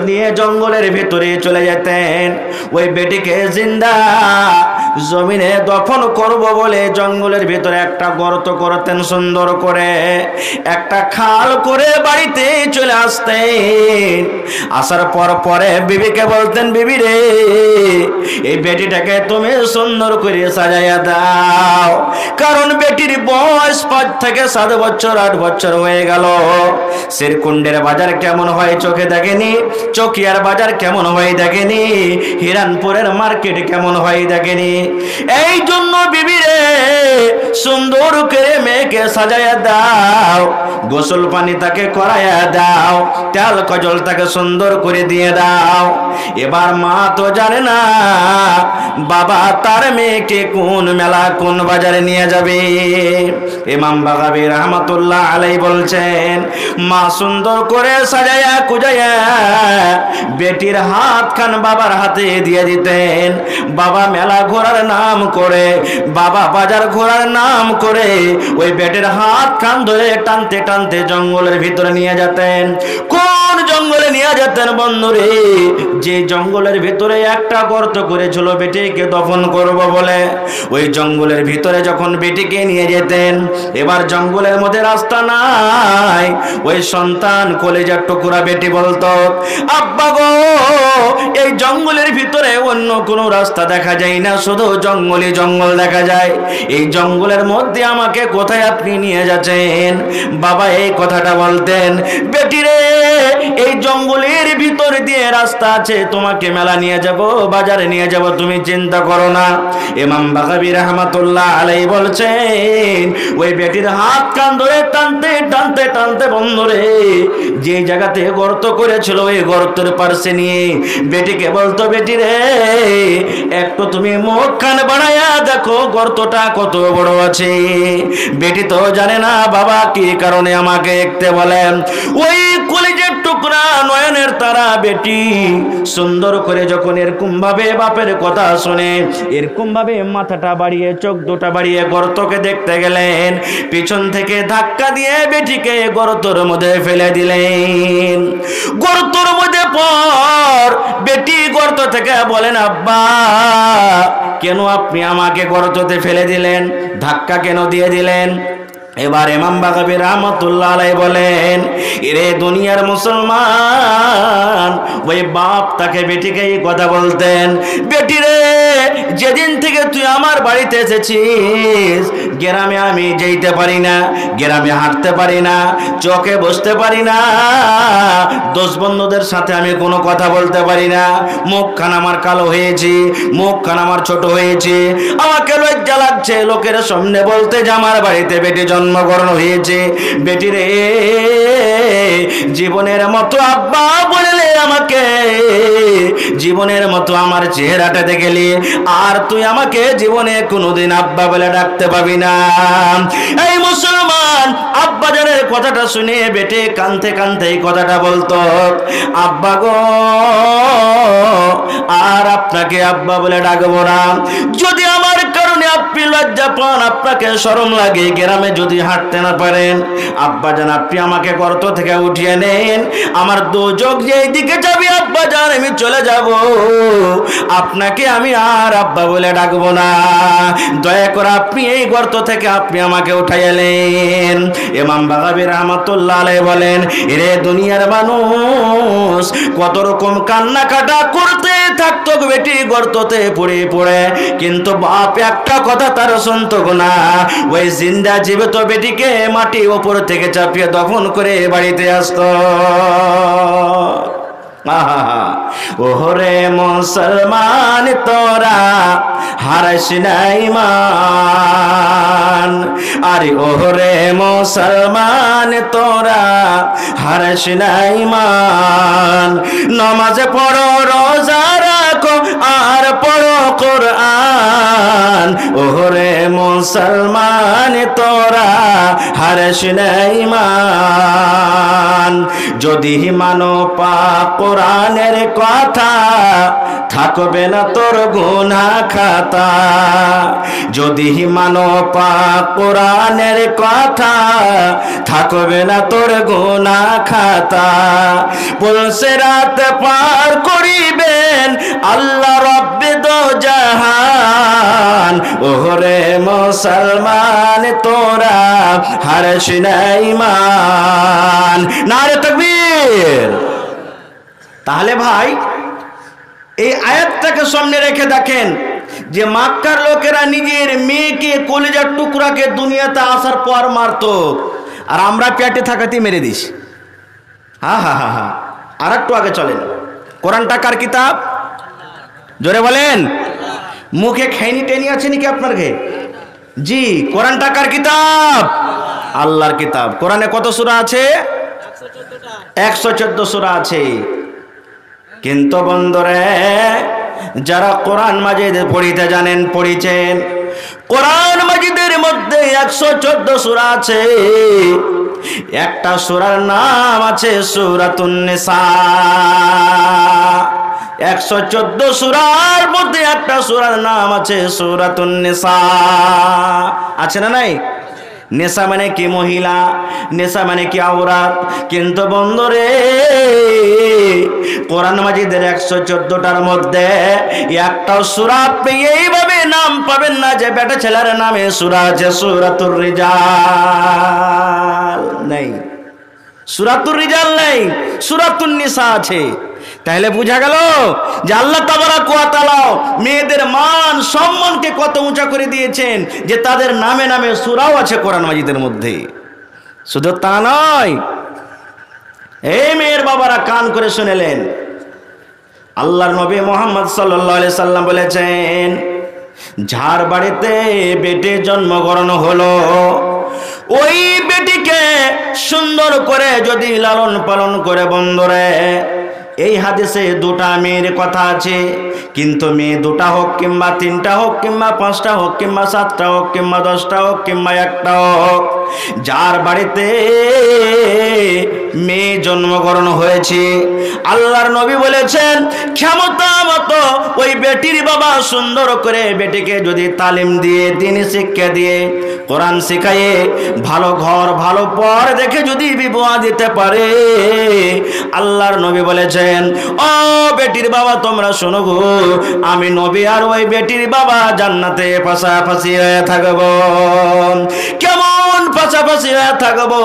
নিয়ে জঙ্গলের ভিতরে চলে যেতেন। ওই বেটিকে জিন্দা জমিনে দফন করব বলে জঙ্গলের ভিতরে একটা গর্ত করতেন, সুন্দর করে একটা খাল করে বাড়িতে চলে আসতেন। আসার পরে বিবিকে বলতেন, বিবি রে, এই বেটিটাকে তুমি সুন্দর করে সাজাইয়া দাও, কারণ বেটির বয়স 5 থেকে 7 বছর 8 বছর হয়ে গেল। শ্রীকুণ্ডের বাজার কেমন হয় চোখে দেখেনি, চকিয়ার বাজার কেমন হয় দেখেনি, হিরানপুরের মার্কেট কেমন হয় দেখেনি। এই জন্য বিবি রে, সুন্দর করে মেয়েকে সাজাইয়া দাও, গোসল পানি তাকে করাইয়া দাও, তেল কজল তাকে সুন্দর করে দিয়ে দাও। এবার মা তো জানে না বাবা তার মেয়েকে কোন মেলা কোন বাজারে নিয়ে যাবে। ইমাম বাগাবী রহমাতুল্লাহ আলাইহি বলছেন, মা সুন্দর করে সাজাইয়া কুজাইয়া বেটির হাত খান বাবার হাতে দিয়ে দিতেন। বাবা মেলা ঘোরার নাম করে, বাবা বাজার ঘোরার নাম করে ওই বেটির হাত খান ধরে টানতে টানতে জঙ্গলের ভিতরে নিয়ে যেতেন। কোন জঙ্গলে নিয়ে যেতেন বন্ধুরে? যে জঙ্গলের ভিতরে একটা গর্ত করেছিল বেটিকে দফন করব বলে, ওই জঙ্গলের ভিতরে যখন বেটিকে নিয়ে যেতেন, এবার জঙ্গলের মধ্যে রাস্তা নাই। ওই সন্তান কলেজার টুকরা বেটি বলতো, আব্বা গো, এই জঙ্গলের ভিতরে অন্য কোনো রাস্তা দেখা যায় না, শুধু জঙ্গলই জঙ্গল দেখা যায়। এই জঙ্গলের মধ্যে আমাকে কোথায় আপনি নিয়ে যাচ্ছেন? বাবা এই কথাটা বলতেন, বেটি রে, এই জঙ্গলের ভিতর দিয়ে রাস্তা আছে, তোমাকে মেলা নিয়ে যাব, বাজারে নিয়ে যাব, তুমি চিন্তা করো না। ইমাম বাগাবী রহমাতুল্লাহ আলাইহি বলছেন, ওই বেটির হাত কান ধরে টানতে টানতে টানতে বন্ধুরে যে জায়গাতে গর্ত করেছিল ওই গর্তের পাশে নিয়ে বেটিকে বলতো, বেটি রে, একটু তুমি মুখ কান বাড়াইয়া দেখো গর্তটা কত বড় আছে। বেটি তো জানে না বাবা কি কারণে আমাকে দেখতে বলেন। ওই কলেজের টুকরা নয়নের তারা বেটি সুন্দর করে যখন এরকম ভাবে বাপের কথা শুনে, এরকম ভাবে মাথাটা বাড়িয়ে চোখ দুটা বাড়িয়ে গর্তকে দেখতে গেলেন, পিছন থেকে ধাক্কা দিয়ে বেটিকে গর্তর মধ্যে ফেলে দিলেন। গর্তর মধ্যে পর বেটি গর্ত থেকে বলেন, আব্বা কেন আপনি আমাকে গর্ততে ফেলে দিলেন, ধাক্কা কেন দিয়ে দিলেন? এবার ইমাম বাগাবী রহমাতুল্লাহ আলাইহি বলেন, এরে দুনিয়ার মুসলমান, ওই বাপ তাকে বেটিকে এই কথা বলতেন, বেটি রে, যেদিন থেকে তুই আমার বাড়িতে এসেছিস, গ্রামে আমি যেতে পারি না, গ্রামে হাঁটতে পারি না, চোখে বসতে পারি না, দোষ বন্ধুদের সাথে আমি কোনো কথা বলতে পারি না, মুখখান আমার কালো হয়েছে, মুখখান আমার ছোট হয়েছে, আমাকে লজ্জা লাগছে লোকের সামনে বলতে যে আমার বাড়িতে বেটি জন্মগ্রহণ হয়েছে। বেটি রে, জীবনের মতো আব্বা বললে আমাকে, জীবনের মতো আমার চেহারাটা দেখলি, আর তুই আমাকে জীবনে কোনোদিন আব্বা বলে ডাকতে পাবি না। এই মুসলমান, আব্বা জানের কথাটা শুনে বেটে কানতে কানতে এই কথাটা বলতো, আব্বা গো, আর আপনাকে আব্বা বলে ডাকবো না। যদি আমার কারণে আপনি লজ্জা পান, আপনাকে শরম লাগে, গ্রামে যদি হাঁটতে না পারেন, আব্বা জান আপনি আমাকে গর্ত থেকে উঠিয়ে নেন, আমার দোজক যেই দিকে যাবে আব্বা জান আমি চলে যাব, আপনাকে আমি আর আব্বা বলে ডাকবো না, দয়া করে আপনি এই গর্ত থেকে আপনি আমাকে উঠাইলেন। ইমাম বাগাবী রহমাতুল্লাহ আলাইহি বলেন, এরে দুনিয়ার মানুষ, কত রকম কান্না কাটা করতে থাকতো বেটি গর্ততে পড়ে পড়ে, কিন্তু বাপ একটা কথা তার শুনতো না, ওই জিন্দা জীবিত বেটিকে মাটি উপর থেকে চাপিয়ে দফন করে বাড়িতে আসতো। ওহরে মুসলমান, তোরা হারাস না ঈমান, আরে ওহরে মুসলমান, তোরা হারাস না ঈমান। নামাজ পড়ো, রোজা রাখো, আর পড়ো কোরআন, ওরে মুসলমান তোরা হারিস না ঈমান। যদি মানো পাক কোরআনের কথা, থাকবে না তোর গুনাহ খাতা। যদি মানো পাক কোরআনের কথা, থাকবে না তোর গুনাহ খাতা। বলছে রাত পার করিবেন আল্লাহ রব্বে দো জাহান, ওরে মুসলমান তোরা হারিস না ঈমান। নারে তাকবীর। তাহলে ভাই এই আয়াতটাকে সামনে রেখে দেখেন যে মক্কার লোকেরা নিজের মেয়েকে কলিজার টুকরাকে দুনিয়াতে আসার পর মারতো, আর আমরা পেটে থাকাতে মেরে দিস। হা হা হা হা। আর একটু আগে চলেন, কোরআনটা কার কিতাব? জোরে বলেন। মুখে খেইনি টেনি আছে নাকি আপনার ঘে? জি, কোরআনটা কার কিতাব? আল্লাহর কিতাব। কোরআনে কত সূরা আছে? 114 সূরা আছে। কিন্তু বন্ধুরে, যারা কোরআন মাজিদ পড়িতে জানেন, পড়িছেন, কোরআন মাজিদের মধ্যে 114 সূরা আছে। একটা সূরার নাম আছে সূরাতুন নিসা। 114 সূরার মধ্যে একটা সূরার নাম আছে সূরাতুন নিসা। আছে না নাই? নেশা মানে কি মহিলা, নেশা মানে কি আওরাত। কিন্তু বন্ধুরে, কোরআন মাজিদের 114টার মধ্যে একটাও সূরা আপনি এইভাবে নাম পাবেন না যে বেটা ছেলের নামে সূরা আছে সূরাতুর রিজাল। নেই, সূরাতুর রিজাল নেই, সূরাতুন নিসা আছে। তাহলে বোঝা গেল যে আল্লাহ তাবারাক ওয়া তাআলা মেয়েদের মান সম্মানকে কত উঁচা করে দিয়েছেন, যে তাদের নামে নামে সূরাও আছে কোরআন মাজিদের মধ্যে। শুধু তা নয়, এই মেয়ের বাবারা কান করে শুনেলেন, আল্লাহর নবী মুহাম্মদ সাল্লাল্লাহু আলাইহি সাল্লাম বলেছেন, যার বাড়িতে বেটি জন্মগ্রহণ হলো, ওই বেটিকে সুন্দর করে যদি লালন পালন করে, বন্ধুরে, এই হাদিসে দুটা মেয়ের কথা আছে, কিন্তু মেয়ে দুটা হোক কিংবা তিনটা হোক কিংবা পাঁচটা হোক কিংবা সাতটা হোক কিংবা 10টা হোক কিংবা একটা হোক, যার বাড়িতে মেয়ে জন্মগ্রহণ হয়েছে, আল্লাহর নবী বলেছেন ক্ষমতা মতো ওই বেটির বাবা সুন্দর করে বেটিকে যদি তালিম দিয়ে, দ্বীনি শিক্ষা দিয়ে, কোরআন শিখায়ে, ভালো ঘর ভালো পর দেখে যদি বিবাহ দিতে পারে, আল্লাহর নবী বলেছেন, ও বেটির বাবা তোমরা শোনো গো, আমি নবী আর ওই বেটির বাবা জান্নাতে পাশাপাশি হয়ে থাকবো। কেমন পাশাপাশি হয়ে থাকবো?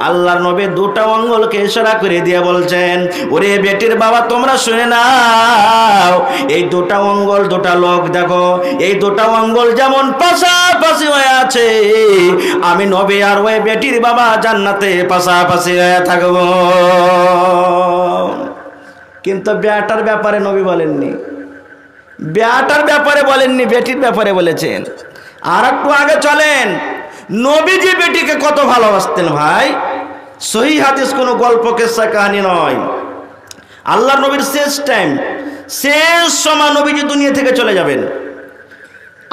আল্লাহর নবী দুটা আঙ্গুলকে ইশারা করে দিয়ে বলছেন, ওরে বেটির বাবা তোমরা শুনে নাও, এই দুটা আঙ্গুল, দুটা লোক দেখো, এই দুটা আঙ্গুল যেমন পাশাপাশি হয়ে আছে, আমি নবী আর ওই বেটির বাবা জান্নাতে পাশাপাশি হয়ে থাকবো। কিন্তু বেটার ব্যাপারে নবী বলেননি, বেটার ব্যাপারে বলেননি, বেটির ব্যাপারে বলেছেন। আর একটু আগে চলেন, নবীজি বেটিকে কত ভালোবাসতেন ভাই। সহিহ হাদিস, কোনো গল্প কিসসা কাহিনী নয়। আল্লাহর নবীর শেষ টাইম, শেষ সময় নবীজি দুনিয়া থেকে চলে যাবেন।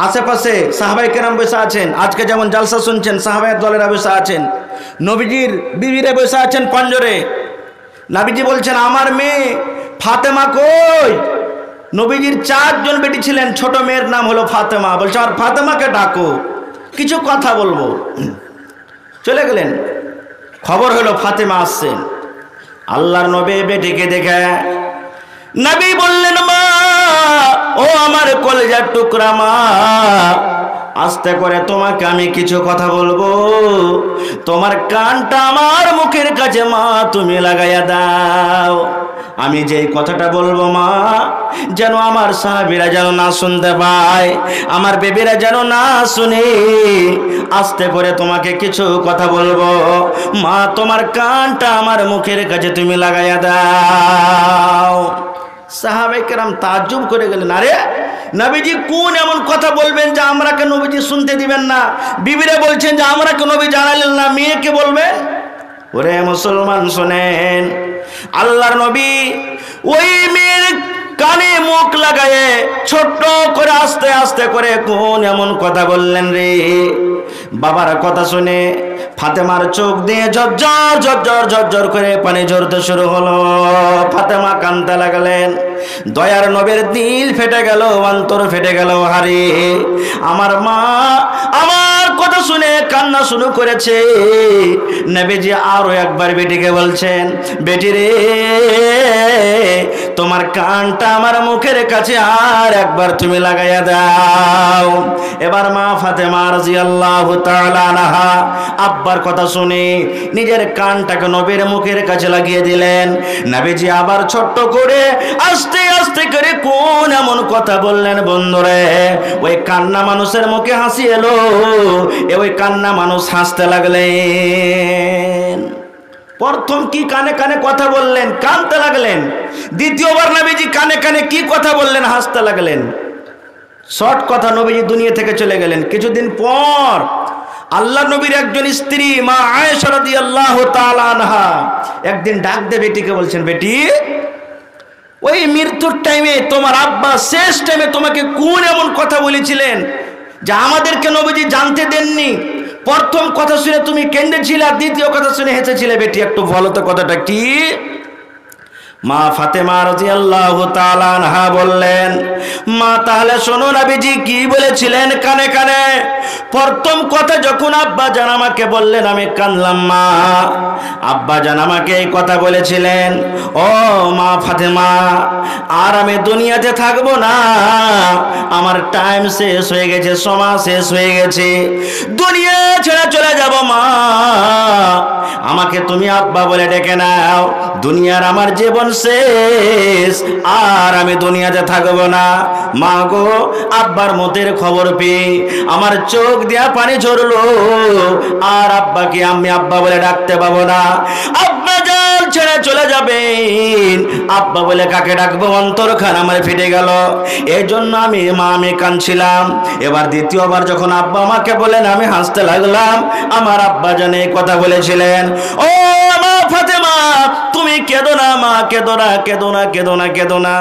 আশেপাশে সাহাবায়ে কেরাম বসে আছেন, আজকে যেমন জালসা শুনছেন, সাহাবায়ের দলেরা বসে আছেন, নবীজির বিবিরা বসে আছেন পঞ্জরে। নবীজি বলছেন, আমার মেয়ে ফাতেমা কই? নবীজির 4 জন বেটি ছিলেন, ছোট মেয়ের নাম হলো ফাতেমা। বলছে, আর ফাতেমাকে ডাকো, কিছু কথা বলবো। চলে গেলেন, খবর হলো ফাতেমা আসছেন। আল্লাহর নবী বেটিকে দেখে নবী বললেন, মা, ও আমার কলিজার টুকরা মা, আস্তে করে তোমাকে আমি কিছু কথা বলবো, তোমার কানটা আমার মুখের কাছে মা তুমি লাগাইয়া দাও। আমি যেই কথাটা বলবো মা, যেন আমার সাহাবীরা যেন না শুনতে পায়, আমার বেবিরা যেন না শুনে, আস্তে করে তোমাকে কিছু কথা বলবো মা, তোমার কানটা আমার মুখের কাছে তুমি লাগাইয়া দাও। সাহাবায়ে কেরাম তাজ্জুব করে গেলেন, আরে নবীজি কোন এমন কথা বলবেন যে আমরাকে নবীজি শুনতে দিবেন না? বিবিরা বলছেন যে আমরাকে নবী জানালেন না, মেয়েকে বলবেন? ওরে মুসলমান শোনেন, আল্লাহর নবী ওই মেয়ের কানে মুখ লাগায়ে ছোট্ট করে আস্তে আস্তে করে কোন এমন কথা বললেন রে। বাবার কথা শুনে ফাতেমার চোখ দিয়ে ঝরঝর ঝরঝর ঝরঝর করে পানি ঝরতে শুরু হলো। ফাতেমা কাঁদতে লাগলেন। দয়ার নবীর দিল ফেটে গেল, অন্তর ফেটে গেল। হারে আমার মা আমার কথা শুনে কান্না শুরু করেছে। নবীজি আরো একবার বেটিকে বলছেন, বেটি রে তোমার কানটা আমার মুখের কাছে আর একবার তুমি লাগাইয়া দাও। এবার মা ফাতেমা রাদিয়াল্লাহু তাআলা আনহা আব্বার কথা শুনে নিজের কানটাকে নবীর মুখের কাছে লাগিয়ে দিলেন। নবীজি আবার ছোট্ট করে আস্তে আস্তে করে কোন এমন কথা বললেন বন্ধুরে, ওই কান্না মানুষের মুখে হাসি এলো। ওই কান্না মানুষ হাসতে লাগলেন। প্রথম কি কানে কানে কথা বললেন, কাঁদতে লাগলেন। দ্বিতীয়বার নবীজি কানে কানে কি কথা বললেন, হাসতে লাগলেন। শর্ট কথা, নবীজি দুনিয়া থেকে চলে গেলেন। কিছুদিন পর আল্লাহ নবীর একজন স্ত্রী মা আয়েশা রাদিয়াল্লাহু তাআলা আনহা একদিন ডাক দিয়ে বেটিকে বলছেন, বেটি ওই মৃত্যুর টাইমে তোমার আব্বা শেষ টাইমে তোমাকে কোন এমন কথা বলেছিলেন যা আমাদেরকে নবীজি জানতে দেননি? প্রথম কথা শুনে তুমি কেঁদেছিলে, আর দ্বিতীয় কথা শুনে হেসেছিলে। বেটি একটু বলো তো কথাটা কি? মা ফাতেমা রাদিয়াল্লাহু তাআলা আনহা বললেন, মা তাহলে শোনো নবীজি কি বলেছিলেন কানে কানে। প্রথম কথা যখন আব্বা জান আমাকে বললেন আমি কাঁদলাম। মা আব্বা জান আমাকে এই কথা বলেছিলেন, ও মা ফাতেমা আর আমি দুনিয়াতে থাকবো না, আমার টাইম শেষ হয়ে গেছে, সময় শেষ হয়ে গেছে, দুনিয়া ছেড়ে চলে যাব। মা আমাকে তুমি আব্বা বলে ডেকে নাও, দুনিয়ার আমার জীবন শেষ, আর আমি দুনিয়াতে থাকবো না। মা গো আব্বার মতের খবর পেয়ে আমার চোখ দিয়া পানি ঝরলো, আর আব্বাকে আমি আব্বা বলে ডাকতে পাবো না। আব্বা জান ছেড়ে চলে যাবেন, আব্বা বলে কাকে ডাকবো? অন্তরখান আমার ফেটে গেল। এই জন্য আমি কাঁদছিলাম। এবার দ্বিতীয়বার যখন আব্বা আমাকে বলেন আমি হাসতে লাগলাম। আমার আব্বা জান এই কথা বলেছিলেন, ও মা ফাতেমা তুমি কেঁদো না, মা কেঁদো না, কেঁদো না, কেঁদো না, কেঁদো না।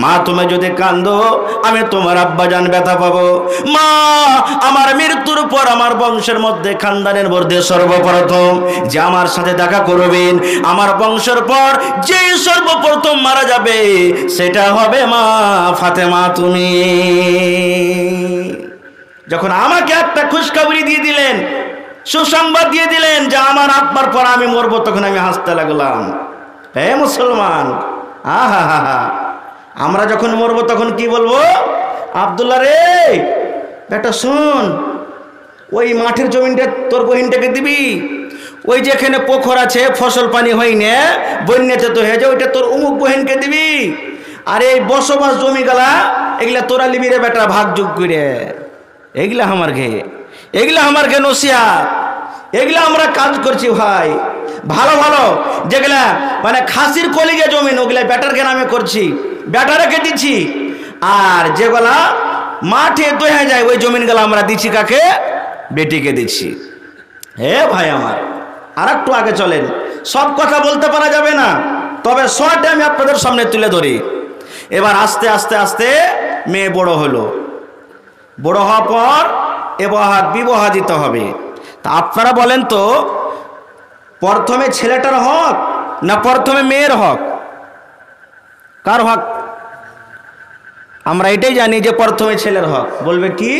মা তুমি যদি কাঁদো আমি তোমার আব্বা জান ব্যথা পাবো। মা আমার মৃত্যুর পর আমার বংশের মধ্যে খানদানের মধ্যে সর্বপ্রথম যে আমার সাথে দেখা করবেন, আমার বংশের পর যে সর্বপ্রথম মারা যাবে সেটা হবে মা ফাতেমা তুমি। যখন আমাকে একটা খুশখবরি দিয়ে দিলেন, সুসংবাদ দিয়ে দিলেন যে আমার আব্বার পর আমি মরবো, তখন আমি হাসতে লাগলাম। হে মুসলমান, আহা হা হা, আমরা যখন মরবো তখন কি বলবো? আব্দুল্লাহ রে বেটা শোন, ওই মাঠের জমিনটা তোর বহিনটাকে দিবি, ওই যেখানে পুকুর আছে ফসল পানি হয় না, বন্যাতে তো হয়ে যায়, ওইটা তোর অমুক বহিনকে দিবি। আর এই বসবাস জমি গেলা এগুলা তোরা লিবি রে বেটা, ভাগ যোগ করে। এগুলা আমার ঘে, এগুলা আমার ঘে নসিহত, এগুলা আমরা কাজ করছি ভাই। ভালো ভালো যেগুলা মানে খাসির কলিগে জমিন, ওগুলা ব্যাটারকে নামে করছি, ব্যাটারকে দিচ্ছি। আর যেগুলা মাঠে দোয়া যায় ওই জমিনগুলো আমরা দিচ্ছি কাকে? বেটিকে দিচ্ছি। হে ভাই আমার, আর একটু আগে চলেন। সব কথা বলতে পারা যাবে না, তবে শর্টে আমি আপনাদের সামনে তুলে ধরি। এবার আস্তে আস্তে আস্তে মেয়ে বড় হলো। বড় হওয়ার পর এবার বিবাহ দিতে হবে। তা আপনারা বলেন তো, প্রথমে ছেলেটার হক না প্রথমে মেয়ের হক? কার হক? আমরা এটাই জানি যে প্রথমে ছেলের হক। বলবে কি?